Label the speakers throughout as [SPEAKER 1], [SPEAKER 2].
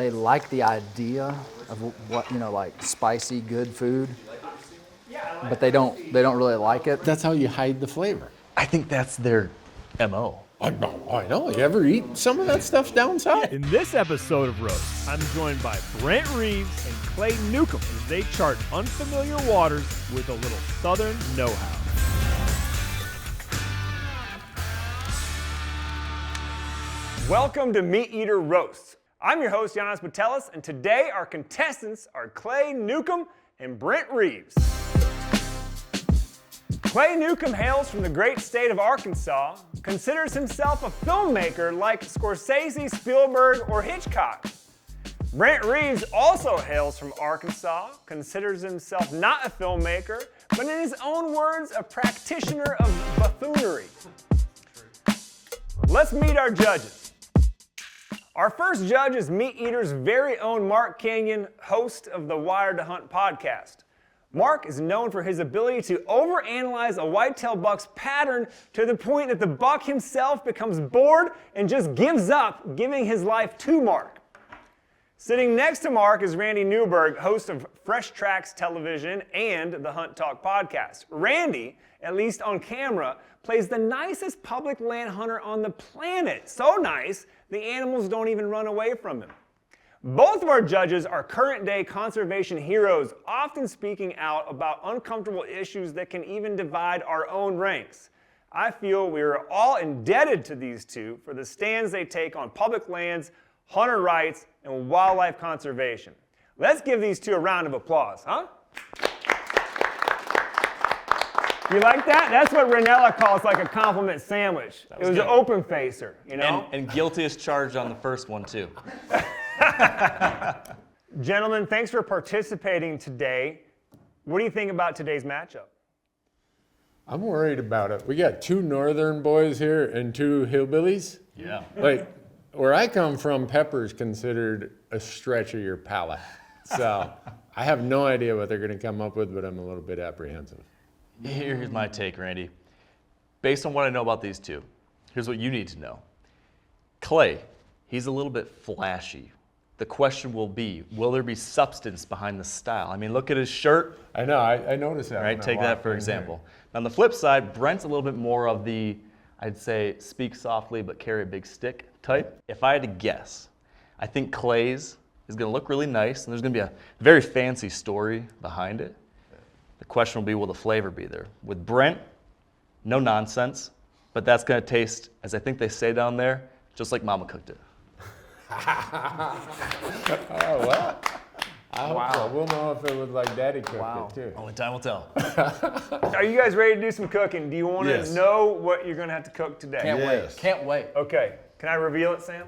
[SPEAKER 1] they like the idea of what, like spicy, good food, but they don't really like it.
[SPEAKER 2] That's how you hide the flavor.
[SPEAKER 3] I think that's their MO.
[SPEAKER 2] I know. You ever eat some of that stuff down south?
[SPEAKER 4] In this episode of Roast, I'm joined by Brent Reeves and Clay Newcomb as they chart unfamiliar waters with a little Southern know-how. Welcome to MeatEater Roasts. I'm your host, Giannis Batellis, and today our contestants are Clay Newcomb and Brent Reeves. Clay Newcomb hails from the great state of Arkansas, considers himself a filmmaker like Scorsese, Spielberg, or Hitchcock. Brent Reeves also hails from Arkansas, considers himself not a filmmaker, but in his own words, a practitioner of buffoonery. Let's meet our judges. Our first judge is MeatEater's very own Mark Kenyon, host of the Wired to Hunt podcast. Mark is known for his ability to overanalyze a whitetail buck's pattern to the point that the buck himself becomes bored and just gives up giving his life to Mark. Sitting next to Mark is Randy Newberg, host of Fresh Tracks Television and the Hunt Talk podcast. Randy, at least on camera, plays the nicest public land hunter on the planet. So nice, the animals don't even run away from him. Both of our judges are current-day conservation heroes, often speaking out about uncomfortable issues that can even divide our own ranks. I feel we are all indebted to these two for the stands they take on public lands, hunter rights, and wildlife conservation. Let's give these two a round of applause, huh? You like that? That's what Ranella calls like a compliment sandwich. It was an open facer, you know?
[SPEAKER 3] And guilty as charged on the first one, too.
[SPEAKER 4] Gentlemen, thanks for participating today. What do you think about today's matchup?
[SPEAKER 2] I'm worried about it. We got two northern boys here and two hillbillies.
[SPEAKER 3] Yeah.
[SPEAKER 2] Like, where I come from, pepper's considered a stretch of your palate. So I have no idea what they're going to come up with, but I'm a little bit apprehensive.
[SPEAKER 3] Here's my take, Randy. Based on what I know about these two, here's what you need to know. Clay, he's a little bit flashy. The question will be, will there be substance behind the style? I mean, look at his shirt.
[SPEAKER 2] I know, I noticed that.
[SPEAKER 3] Right, take that for example. On the flip side, Brent's a little bit more of the, I'd say, speak softly but carry a big stick type. If I had to guess, I think Clay's is gonna look really nice and there's gonna be a very fancy story behind it. The question will be, will the flavor be there? With Brent, no nonsense, but that's gonna taste, as I think they say down there, just like Mama cooked it.
[SPEAKER 2] Oh, well, I hope so. We'll know if it was like Daddy cooked it, too.
[SPEAKER 3] Only time will tell.
[SPEAKER 4] Are you guys ready to do some cooking? Do you want to know what you're going to have to cook today?
[SPEAKER 1] Can't wait.
[SPEAKER 4] Okay. Can I reveal it, Sam?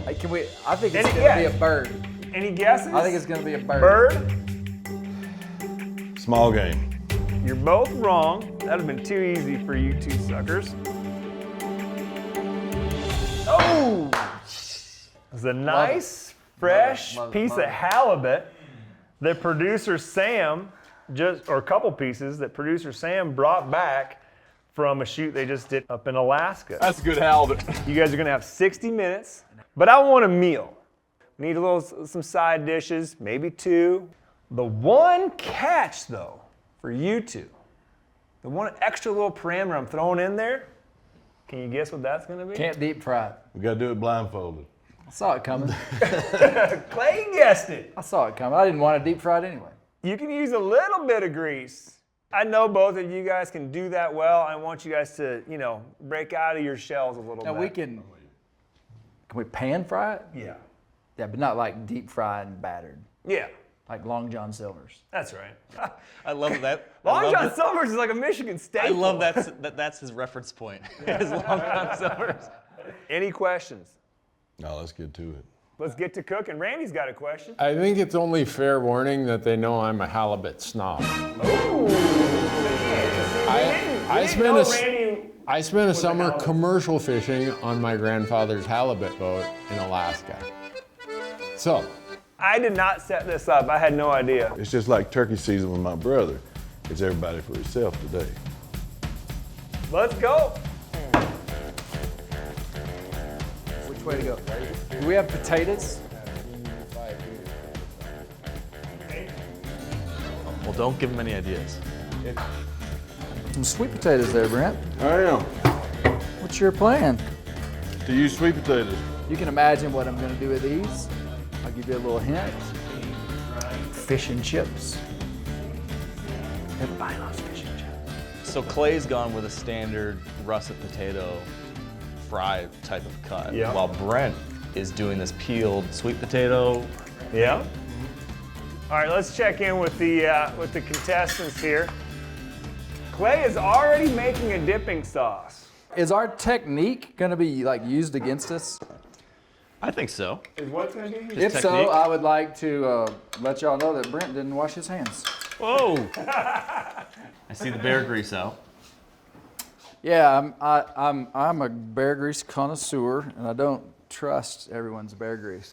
[SPEAKER 1] Hey, I think it's going to be a bird.
[SPEAKER 4] Any guesses?
[SPEAKER 1] I think it's going to be a bird.
[SPEAKER 5] Small game.
[SPEAKER 4] You're both wrong. That would have been too easy for you two suckers. Oh! It's a nice, fresh piece of halibut that producer Sam, or a couple pieces that producer Sam brought back from a shoot they just did up in Alaska.
[SPEAKER 5] That's a good halibut.
[SPEAKER 4] You guys are gonna have 60 minutes, but I want a meal. We need some side dishes, maybe two. The one catch though, for you two, the one extra little parameter I'm throwing in there, can you guess what that's gonna be?
[SPEAKER 1] Can't deep fry it.
[SPEAKER 5] We got to do it blindfolded.
[SPEAKER 1] I saw it coming.
[SPEAKER 4] Clay guessed it.
[SPEAKER 1] I saw it coming. I didn't want to deep fry it anyway.
[SPEAKER 4] You can use a little bit of grease. I know both of you guys can do that well. I want you guys to, break out of your shells a little
[SPEAKER 1] Now
[SPEAKER 4] bit.
[SPEAKER 1] can we pan fry it?
[SPEAKER 4] Yeah.
[SPEAKER 1] Yeah, but not like deep fried and battered.
[SPEAKER 4] Yeah.
[SPEAKER 1] Like Long John Silver's.
[SPEAKER 4] That's right.
[SPEAKER 3] I love that.
[SPEAKER 4] Long John Silver's is like a Michigan staple.
[SPEAKER 3] I love that's his reference point. His Long John Silver's.
[SPEAKER 4] Any questions?
[SPEAKER 5] No, let's get to it.
[SPEAKER 4] Let's get to cooking. Randy's got a question.
[SPEAKER 2] I think it's only fair warning that they know I'm a halibut snob.
[SPEAKER 4] Ooh.
[SPEAKER 2] I spent a summer commercial fishing on my grandfather's halibut boat in Alaska. So.
[SPEAKER 4] I did not set this up. I had no idea.
[SPEAKER 5] It's just like turkey season with my brother. It's everybody for himself today.
[SPEAKER 4] Let's go.
[SPEAKER 1] Way to go. Do we have potatoes?
[SPEAKER 3] Well, don't give him any ideas.
[SPEAKER 1] Some sweet potatoes there, Brent.
[SPEAKER 5] I am.
[SPEAKER 1] What's your plan?
[SPEAKER 5] To use sweet potatoes.
[SPEAKER 1] You can imagine what I'm gonna do with these. I'll give you a little hint. Fish and chips. Everybody loves fish and chips.
[SPEAKER 3] So Clay's gone with a standard russet potato fry type of cut,
[SPEAKER 4] Yeah.
[SPEAKER 3] while Brent is doing this peeled sweet potato.
[SPEAKER 4] Yeah. All right, let's check in with the contestants here. Clay is already making a dipping sauce.
[SPEAKER 1] Is our technique gonna be like used against us?
[SPEAKER 3] I think so.
[SPEAKER 4] Is what's going to be?
[SPEAKER 1] If so,
[SPEAKER 3] technique?
[SPEAKER 1] I would like to let y'all know that Brent didn't wash his hands.
[SPEAKER 3] Whoa! I see the bear grease out.
[SPEAKER 1] Yeah, I'm a bear grease connoisseur, and I don't trust everyone's bear grease.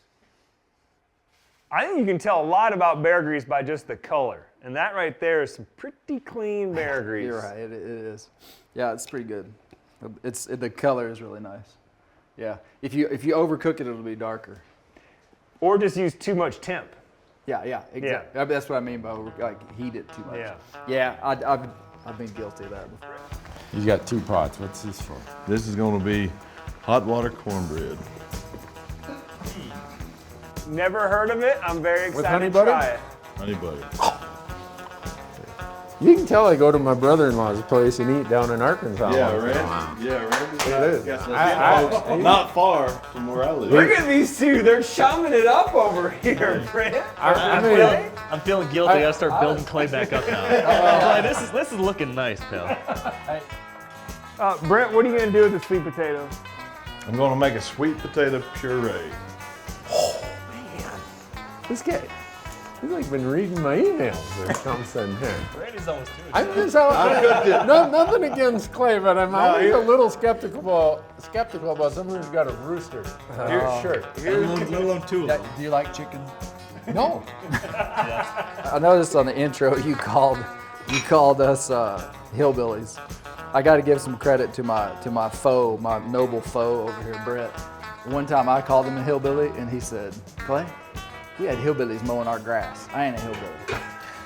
[SPEAKER 4] I think you can tell a lot about bear grease by just the color. And that right there is some pretty clean bear grease.
[SPEAKER 1] You're right, it is. Yeah, it's pretty good. The color is really nice. Yeah, if you overcook it, it'll be darker.
[SPEAKER 4] Or just use too much temp.
[SPEAKER 1] Yeah, exactly. That's what I mean by heat it too much.
[SPEAKER 4] Yeah.
[SPEAKER 1] Yeah, I've been guilty of that before.
[SPEAKER 2] He's got 2 pots. What's this for?
[SPEAKER 5] This is going to be hot water cornbread.
[SPEAKER 4] Never heard of it. I'm very excited
[SPEAKER 2] honey
[SPEAKER 4] to
[SPEAKER 2] butter?
[SPEAKER 4] try it.
[SPEAKER 5] Honey butter.
[SPEAKER 2] You can tell I go to my brother-in-law's place and eat down in Arkansas.
[SPEAKER 5] Yeah,
[SPEAKER 2] once in a
[SPEAKER 5] Randy.
[SPEAKER 2] while.
[SPEAKER 5] Yeah, Randy's
[SPEAKER 2] It is.
[SPEAKER 5] got some not far from where I live.
[SPEAKER 4] Look at these two. They're chumming it up over here, Brent.
[SPEAKER 3] I'm feeling guilty. I gotta start building Clay back up now. Clay, this is looking nice, pal.
[SPEAKER 4] Brent, what are you going to do with the sweet potatoes?
[SPEAKER 5] I'm going to make a sweet potato puree.
[SPEAKER 2] This guy, he's like been reading my emails or something here.
[SPEAKER 3] Randy's almost too
[SPEAKER 2] I'm just nothing against Clay, but I'm always a little skeptical about someone who's got a rooster. Sure.
[SPEAKER 1] Do you like chicken?
[SPEAKER 2] No.
[SPEAKER 1] I noticed on the intro you called us hillbillies. I got to give some credit to my foe, my noble foe over here, Brett. One time I called him a hillbilly, and he said, "Clay, we had hillbillies mowing our grass. I ain't a hillbilly."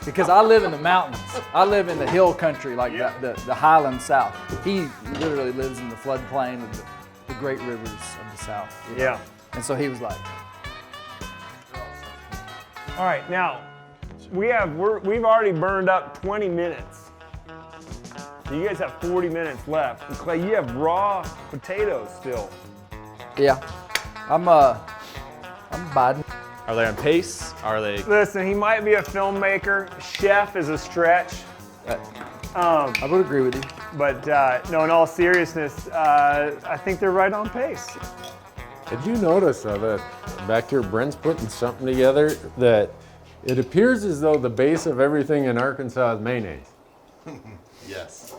[SPEAKER 1] Because I live in the mountains. I live in the hill country, like the Highland South. He literally lives in the floodplain of the great rivers of the South. you know?
[SPEAKER 4] Yeah.
[SPEAKER 1] And so he was like,
[SPEAKER 4] All right, now we've already burned up 20 minutes. So you guys have 40 minutes left. And Clay, you have raw potatoes still.
[SPEAKER 1] "Yeah, I'm Biden."
[SPEAKER 3] Are they on pace? Are they?
[SPEAKER 4] Listen, he might be a filmmaker. Chef is a stretch.
[SPEAKER 1] I would agree with you.
[SPEAKER 4] But no, in all seriousness, I think they're right on pace.
[SPEAKER 2] Did you notice that back here Brent's putting something together that it appears as though the base of everything in Arkansas is mayonnaise?
[SPEAKER 5] Yes.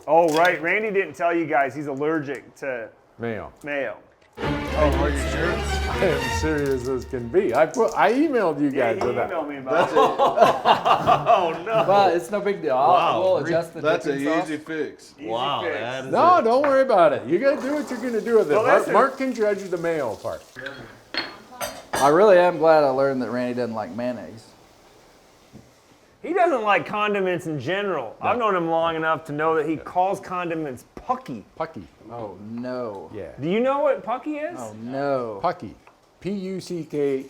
[SPEAKER 4] Oh, right. Randy didn't tell you guys he's allergic to
[SPEAKER 2] Mayo.
[SPEAKER 4] mayo.
[SPEAKER 5] Are you sure?
[SPEAKER 2] I am serious as can be. I emailed you guys
[SPEAKER 4] He
[SPEAKER 2] with that.
[SPEAKER 4] emailed me about it.
[SPEAKER 3] Oh no!
[SPEAKER 1] Well, it's no big deal. We'll adjust the
[SPEAKER 5] That's an
[SPEAKER 1] dipping sauce.
[SPEAKER 5] easy fix.
[SPEAKER 3] Wow,
[SPEAKER 4] fix.
[SPEAKER 3] that is
[SPEAKER 2] No, don't worry about it. You gotta do what you're gonna do with it.
[SPEAKER 4] Well, listen.
[SPEAKER 2] Mark can judge the mayo part.
[SPEAKER 1] I really am glad I learned that Randy doesn't like mayonnaise.
[SPEAKER 4] He doesn't like condiments in general. I've known him long enough to know that he calls condiments pucky.
[SPEAKER 2] Pucky.
[SPEAKER 1] Oh no.
[SPEAKER 2] Yeah.
[SPEAKER 4] Do you know what pucky is?
[SPEAKER 1] Oh no.
[SPEAKER 2] Pucky. P-U-C-K-E-Y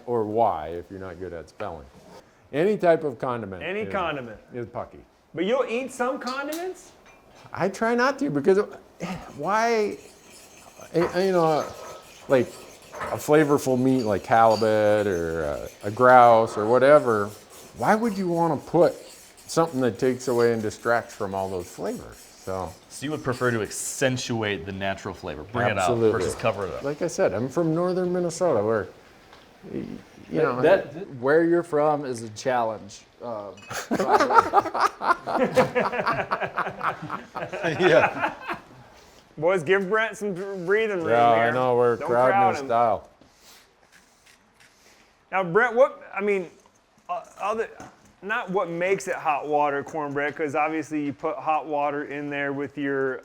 [SPEAKER 2] or Y if you're not good at spelling. Any type of condiment.
[SPEAKER 4] Any condiment.
[SPEAKER 2] Is pucky.
[SPEAKER 4] But you'll eat some condiments?
[SPEAKER 2] I try not to because why, like a flavorful meat like halibut or a grouse or whatever, why would you want to put something that takes away and distracts from all those flavors? So
[SPEAKER 3] So you would prefer to accentuate the natural flavor, bring it out
[SPEAKER 2] Absolutely.
[SPEAKER 3] versus cover it up.
[SPEAKER 2] like I said, I'm from northern Minnesota where,
[SPEAKER 1] Where you're from is a challenge.
[SPEAKER 5] Yeah.
[SPEAKER 4] Boys, give Brent some breathing room
[SPEAKER 2] yeah,
[SPEAKER 4] here.
[SPEAKER 2] I know we're
[SPEAKER 4] Don't
[SPEAKER 2] crowding
[SPEAKER 4] crowd
[SPEAKER 2] his
[SPEAKER 4] him.
[SPEAKER 2] style.
[SPEAKER 4] Now, Brent, not what makes it hot water cornbread, because obviously you put hot water in there with your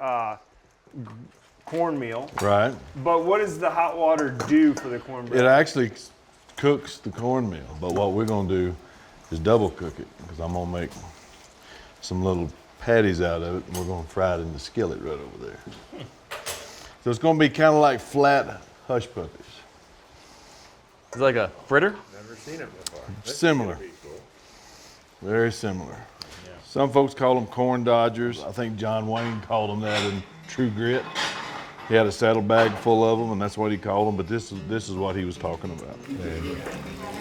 [SPEAKER 4] cornmeal.
[SPEAKER 5] Right.
[SPEAKER 4] But what does the hot water do for the cornbread?
[SPEAKER 5] It actually cooks the cornmeal, but what we're gonna do is double cook it because I'm gonna make some little patties out of it and we're gonna fry it in the skillet right over there. So it's gonna be kind of like flat hush puppies.
[SPEAKER 3] It's like a fritter.
[SPEAKER 4] Never seen it before.
[SPEAKER 5] Similar. Very similar. Some folks call them corn dodgers. I think John Wayne called them that in True Grit. He had a saddlebag full of them, and that's what he called them. But this is what he was talking about.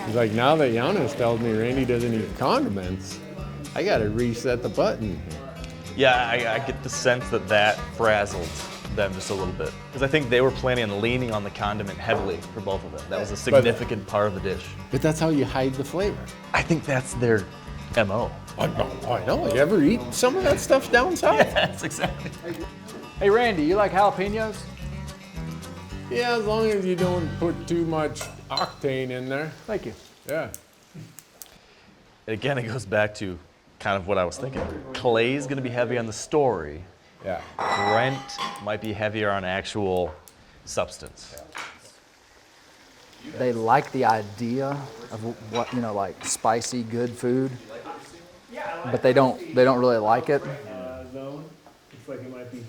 [SPEAKER 2] He's like, now that Giannis tells me Randy doesn't eat condiments, I got to reset the button.
[SPEAKER 3] Yeah, I get the sense that frazzled them just a little bit. Because I think they were planning on leaning on the condiment heavily for both of them. That was a significant part of the dish.
[SPEAKER 2] But that's how you hide the flavor.
[SPEAKER 3] I think that's their MO.
[SPEAKER 2] I know. You ever eat some of that stuff down south?
[SPEAKER 3] Yes, exactly.
[SPEAKER 1] Hey, Randy, you like jalapenos?
[SPEAKER 2] Yeah, as long as you don't put too much octane in there.
[SPEAKER 1] Thank you.
[SPEAKER 2] Yeah.
[SPEAKER 3] Again, it goes back to kind of what I was thinking. Clay's going to be heavy on the story.
[SPEAKER 2] Yeah.
[SPEAKER 3] Brent might be heavier on actual substance.
[SPEAKER 1] They like the idea of what, like spicy, good food, but they don't really like it.
[SPEAKER 4] It's like it might be.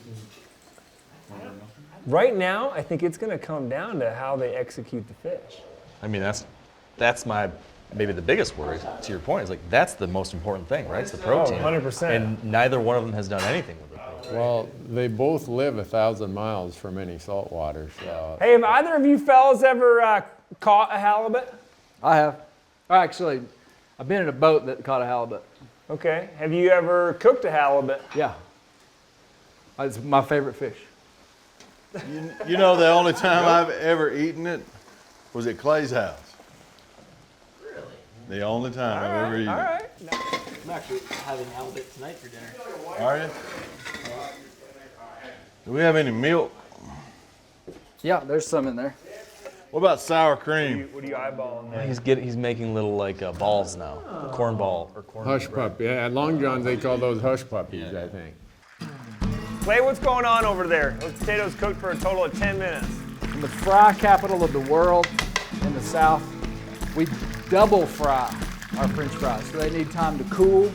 [SPEAKER 4] Right now, I think it's going to come down to how they execute the fish.
[SPEAKER 3] I mean, that's my maybe the biggest worry. To your point, is like that's the most important thing, right? It's the protein.
[SPEAKER 4] 100%.
[SPEAKER 3] And neither one of them has done anything with it.
[SPEAKER 2] Well, they both live 1,000 miles from any salt water, so.
[SPEAKER 4] Hey, have either of you fellas ever caught a halibut?
[SPEAKER 1] I have. Actually, I've been in a boat that caught a halibut.
[SPEAKER 4] Okay. Have you ever cooked a halibut?
[SPEAKER 1] Yeah. It's my favorite fish.
[SPEAKER 5] You know, the only time I've ever eaten it was at Clay's house.
[SPEAKER 6] Really?
[SPEAKER 5] The only time I've ever eaten
[SPEAKER 4] All right.
[SPEAKER 6] I'm actually having halibut tonight for dinner.
[SPEAKER 5] it. Are you? Do we have any milk?
[SPEAKER 1] Yeah, there's some in there.
[SPEAKER 5] What about sour cream?
[SPEAKER 4] What are you eyeballing there?
[SPEAKER 3] He's making little like balls now, corn ball or corn.
[SPEAKER 2] Hush puppy. Yeah, at Long John's they call those hush puppies, I think.
[SPEAKER 4] Clay, what's going on over there? Those potatoes cooked for a total of 10 minutes.
[SPEAKER 1] In the fry capital of the world, in the South, we double fry our French fries. So they need time to cool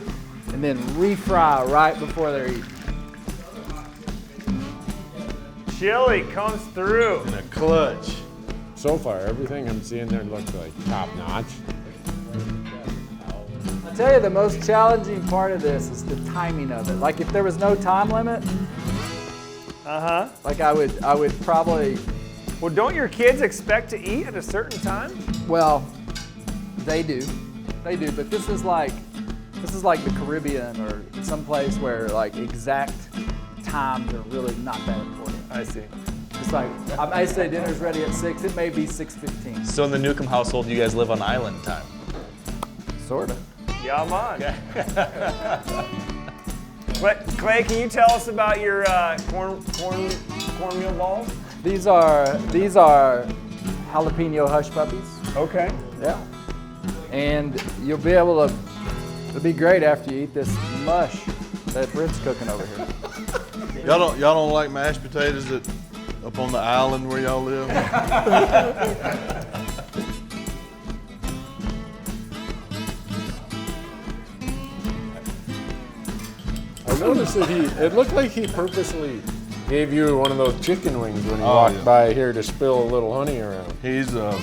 [SPEAKER 1] and then refry right before they're eaten.
[SPEAKER 4] Chili comes through.
[SPEAKER 5] In a clutch.
[SPEAKER 2] So far, everything I'm seeing there looks like top notch.
[SPEAKER 1] I tell you, the most challenging part of this is the timing of it. Like if there was no time limit, like I would probably.
[SPEAKER 4] Well, don't your kids expect to eat at a certain time?
[SPEAKER 1] Well, they do, but this is like the Caribbean or someplace where like exact times are really not that important.
[SPEAKER 4] I see.
[SPEAKER 1] It's like I say dinner's ready at 6. It may be 6:15.
[SPEAKER 3] So in the Newcomb household, you guys live on island time.
[SPEAKER 1] Sorta.
[SPEAKER 4] Yeah, man. Clay, can you tell us about your cornmeal balls?
[SPEAKER 1] These are jalapeno hush puppies.
[SPEAKER 4] Okay.
[SPEAKER 1] Yeah. And you'll be able to. It'll be great after you eat this mush that Brent's cooking over here.
[SPEAKER 5] Y'all don't like mashed potatoes up on the island where y'all live?
[SPEAKER 2] I noticed that it looked like he purposely gave you one of those chicken wings when he
[SPEAKER 5] Oh,
[SPEAKER 2] walked
[SPEAKER 5] yeah.
[SPEAKER 2] by here to spill a little honey around.
[SPEAKER 5] He's a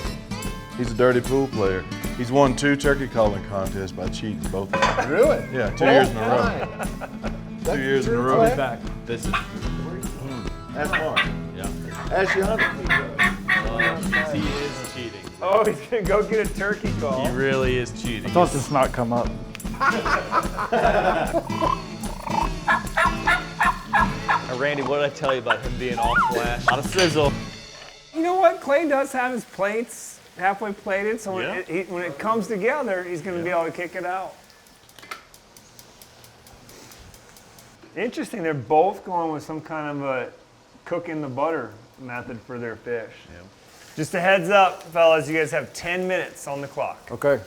[SPEAKER 5] dirty pool player. He's won 2 turkey calling contests by cheating both of them.
[SPEAKER 2] Really?
[SPEAKER 5] Yeah, 2 years in a row. 2 years in a row.
[SPEAKER 1] Back.
[SPEAKER 3] This is
[SPEAKER 5] That's Mark. Yeah. Ask your hunter.
[SPEAKER 3] he is cheating.
[SPEAKER 4] Oh, he's gonna go get a turkey call.
[SPEAKER 3] He really is cheating.
[SPEAKER 1] Thought this might come up.
[SPEAKER 3] Now, Randy, what did I tell you about him being all flash, on a sizzle?
[SPEAKER 4] You know what? Clay does have his plates halfway plated, so
[SPEAKER 3] Yeah.
[SPEAKER 4] when it comes together, he's gonna be able to kick it out. Interesting. They're both going with some kind of a cook in the butter method for their fish.
[SPEAKER 3] Yeah.
[SPEAKER 4] Just a heads up, fellas, you guys have 10 minutes on the clock.
[SPEAKER 1] Okay.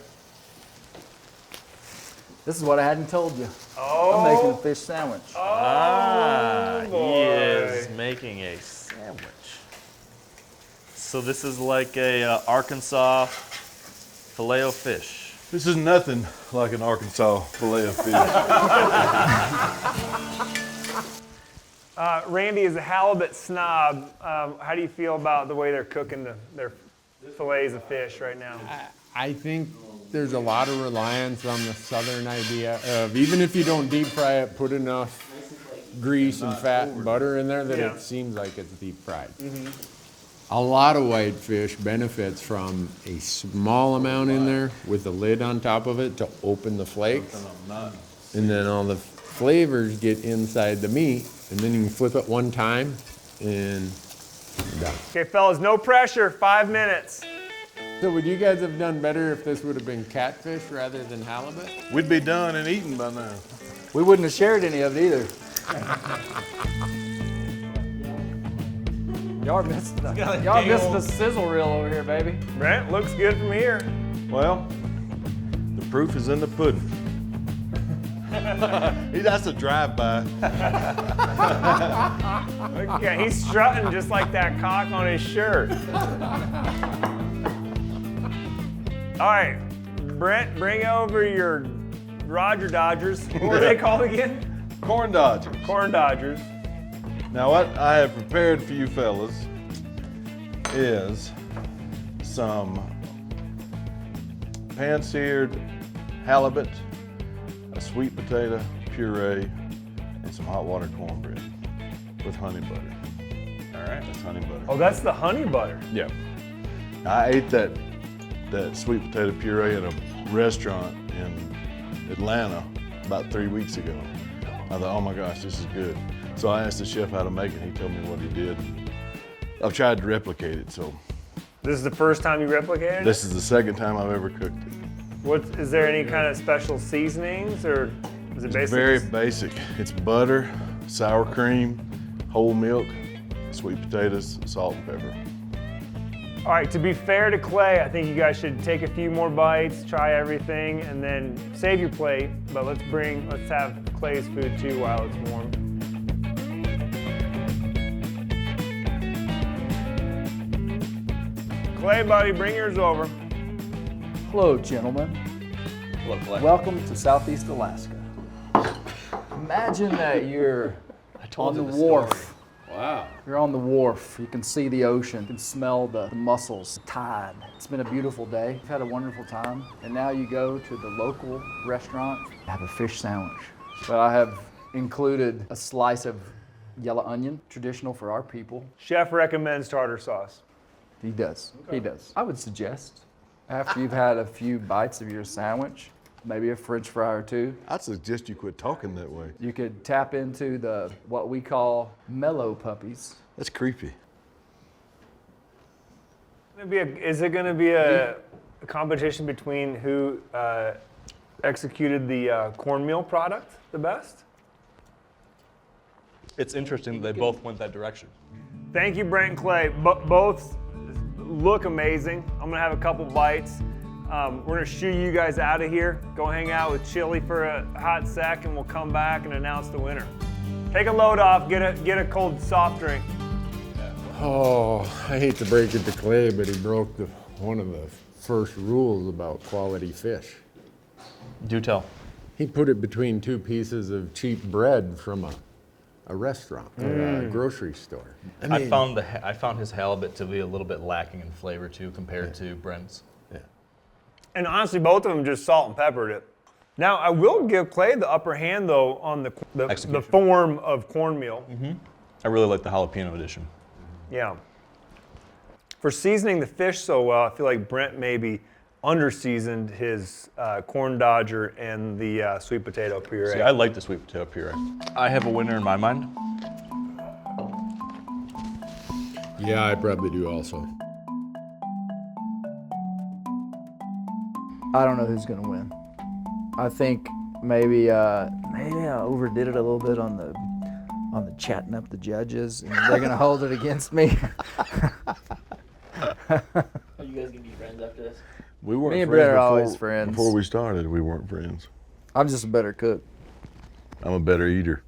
[SPEAKER 1] This is what I hadn't told you.
[SPEAKER 4] Oh,
[SPEAKER 1] I'm making a fish sandwich.
[SPEAKER 3] Ah, he
[SPEAKER 4] boy.
[SPEAKER 3] is making a sandwich. sandwich. So this is like a Arkansas Filet-O-Fish.
[SPEAKER 5] This is nothing like an Arkansas filet of fish.
[SPEAKER 4] Randy, as a halibut snob, how do you feel about the way they're cooking their fillets of fish right now?
[SPEAKER 2] I think there's a lot of reliance on the southern idea of even if you don't deep fry it, put enough grease and fat and butter in there that
[SPEAKER 4] Yeah.
[SPEAKER 2] it seems like it's deep fried. A lot of whitefish benefits from a small amount in there with the lid on top of it to open the flakes. And then all the flavors get inside the meat, and then you can flip it one time and done.
[SPEAKER 4] Okay, fellas, no pressure, 5 minutes.
[SPEAKER 2] So would you guys have done better if this would have been catfish rather than halibut?
[SPEAKER 5] We'd be done and eaten by now.
[SPEAKER 1] We wouldn't have shared any of it either. Y'all missed the sizzle reel over here, baby.
[SPEAKER 4] Brent, looks good from here.
[SPEAKER 5] Well, the proof is in the pudding. That's a drive-by.
[SPEAKER 4] Okay, he's strutting just like that cock on his shirt. All right, Brent, bring over your Roger Dodgers. What were they called again?
[SPEAKER 5] Corn Dodgers.
[SPEAKER 4] Corn Dodgers.
[SPEAKER 5] Now what I have prepared for you fellas is some pan-seared halibut, a sweet potato puree, and some hot water cornbread with honey butter. All right, that's honey butter.
[SPEAKER 4] Oh, that's the honey butter.
[SPEAKER 5] Yeah. I ate that sweet potato puree at a restaurant in Atlanta about 3 weeks ago. I thought, oh my gosh, this is good. So I asked the chef how to make it. He told me what he did. I've tried to replicate it, so
[SPEAKER 4] This is the first time you replicated it?
[SPEAKER 5] this is the second time I've ever cooked it.
[SPEAKER 4] Is there any kind of special seasonings, or is it
[SPEAKER 5] It's
[SPEAKER 4] basically
[SPEAKER 5] very
[SPEAKER 4] just-
[SPEAKER 5] basic. It's butter, sour cream, whole milk, sweet potatoes, salt and pepper.
[SPEAKER 4] All right, to be fair to Clay, I think you guys should take a few more bites, try everything, and then save your plate. But let's have Clay's food too while it's warm. Clay, buddy, bring yours over.
[SPEAKER 1] Hello, gentlemen.
[SPEAKER 3] Hello, Clay.
[SPEAKER 1] Welcome to Southeast Alaska. Imagine that you're on the wharf.
[SPEAKER 2] Wow.
[SPEAKER 1] You're on the wharf. You can see the ocean. You can smell the mussels, the tide. It's been a beautiful day. You've had a wonderful time. And now you go to the local restaurant, have a fish sandwich. But I have included a slice of yellow onion, traditional for our people.
[SPEAKER 4] Chef recommends tartar sauce.
[SPEAKER 1] He does. He does. I would suggest, after you've had a few bites of your sandwich, maybe a French fry or two,
[SPEAKER 5] I'd suggest you quit talking that way.
[SPEAKER 1] you could tap into what we call mellow puppies.
[SPEAKER 5] That's creepy.
[SPEAKER 4] Is it going to be a competition between who executed the cornmeal product the best?
[SPEAKER 3] It's interesting that they both went that direction.
[SPEAKER 4] Thank you, Brent and Clay. Both look amazing. I'm gonna have a couple bites. We're gonna shoo you guys out of here. Go hang out with Chili for a hot sec, and we'll come back and announce the winner. Take a load off. Get a cold soft drink.
[SPEAKER 2] Oh, I hate to break it to Clay, but he broke one of the first rules about quality fish.
[SPEAKER 3] Do tell.
[SPEAKER 2] He put it between two pieces of cheap bread from a restaurant or a grocery store.
[SPEAKER 3] I found his halibut to be a little bit lacking in flavor too compared to Brent's.
[SPEAKER 2] Yeah.
[SPEAKER 4] And honestly, both of them just salt and peppered it. Now, I will give Clay the upper hand though on the
[SPEAKER 3] Execution.
[SPEAKER 4] form of cornmeal.
[SPEAKER 3] I really like the jalapeno edition.
[SPEAKER 4] Yeah. For seasoning the fish so well, I feel like Brent maybe under-seasoned his corn dodger and the sweet potato puree.
[SPEAKER 3] See, I like the sweet potato puree. I have a winner in my mind.
[SPEAKER 2] Yeah, I probably do also.
[SPEAKER 1] I don't know who's gonna win. I think maybe I overdid it a little bit on the chatting up the judges, and they're gonna hold it against me.
[SPEAKER 6] Are you guys gonna be friends after this?
[SPEAKER 5] We weren't
[SPEAKER 1] Me and
[SPEAKER 5] friends
[SPEAKER 1] Brent are
[SPEAKER 5] before,
[SPEAKER 1] always friends.
[SPEAKER 5] Before we started, we weren't friends.
[SPEAKER 1] I'm just a better cook.
[SPEAKER 5] I'm a better eater.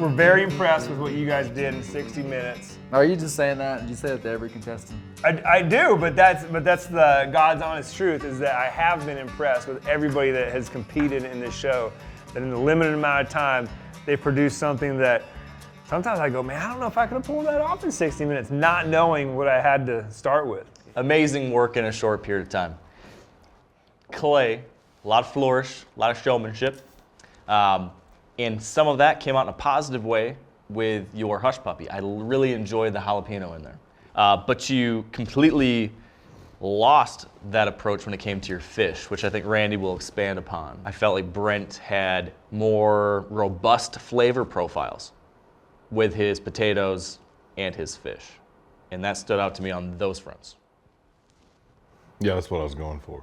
[SPEAKER 4] We're very impressed with what you guys did in 60 minutes.
[SPEAKER 1] Are you just saying that? Do you say that to every contestant?
[SPEAKER 4] I do, but that's the God's honest truth, is that I have been impressed with everybody that has competed in this show, that in a limited amount of time, they produced something that sometimes I go, man, I don't know if I could have pulled that off in 60 minutes, not knowing what I had to start with.
[SPEAKER 3] Amazing work in a short period of time. Clay, a lot of flourish, a lot of showmanship. And some of that came out in a positive way with your Hush Puppy. I really enjoyed the jalapeno in there. But you completely lost that approach when it came to your fish, which I think Randy will expand upon. I felt like Brent had more robust flavor profiles with his potatoes and his fish. And that stood out to me on those fronts.
[SPEAKER 5] Yeah, that's what I was going for.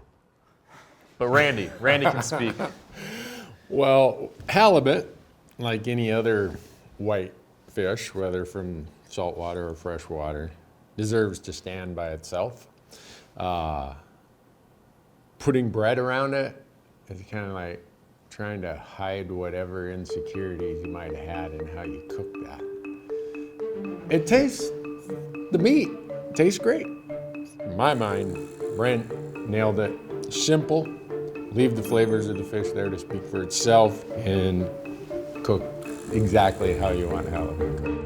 [SPEAKER 3] But Randy can speak.
[SPEAKER 2] Well, halibut, like any other white fish, whether from saltwater or freshwater, deserves to stand by itself. Putting bread around it is kind of like trying to hide whatever insecurities you might have had in how you cook that. It tastes, the meat tastes great. In my mind, Brent nailed it. Simple. Leave the flavors of the fish there to speak for itself and cook exactly how you want halibut cooked.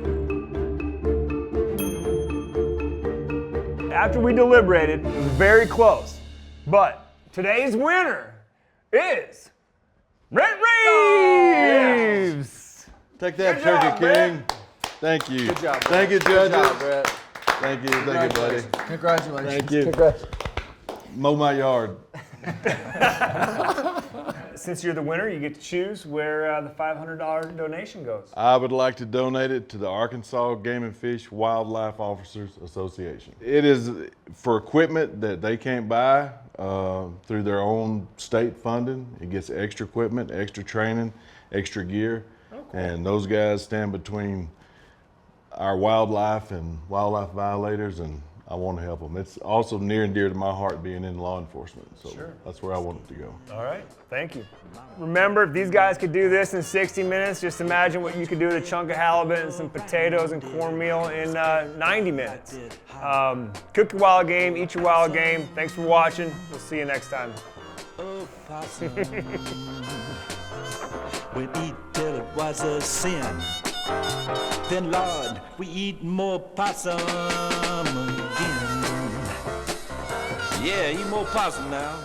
[SPEAKER 4] After we deliberated, it was very close. But today's winner is Brent Reeves!
[SPEAKER 5] Take that,
[SPEAKER 4] Good
[SPEAKER 5] Turkey
[SPEAKER 4] job, Brett.
[SPEAKER 5] King. Thank you.
[SPEAKER 1] Good job, Brett.
[SPEAKER 5] Thank you,
[SPEAKER 1] Good
[SPEAKER 5] judges.
[SPEAKER 1] job, Brett.
[SPEAKER 5] Thank you, buddy.
[SPEAKER 1] Congratulations.
[SPEAKER 5] Thank you.
[SPEAKER 1] Congrats.
[SPEAKER 5] Mow my yard.
[SPEAKER 4] Since you're the winner, you get to choose where the $500 donation goes.
[SPEAKER 5] I would like to donate it to the Arkansas Game and Fish Wildlife Officers Association. It is for equipment that they can't buy through their own state funding. It gets extra equipment, extra training, extra gear. And those guys stand between our wildlife and wildlife violators, and I want to help them. It's also near and dear to my heart being in law enforcement, so that's where I want it to go.
[SPEAKER 4] All right, thank you. Remember, if these guys could do this in 60 minutes, just imagine what you could do with a chunk of halibut and some potatoes and cornmeal in 90 minutes. Cook your wild game, eat your wild game. Thanks for watching. We'll see you next time.
[SPEAKER 7] We eat till it was a sin. Then, Lord, we eat more possum again. Yeah, eat more possum now.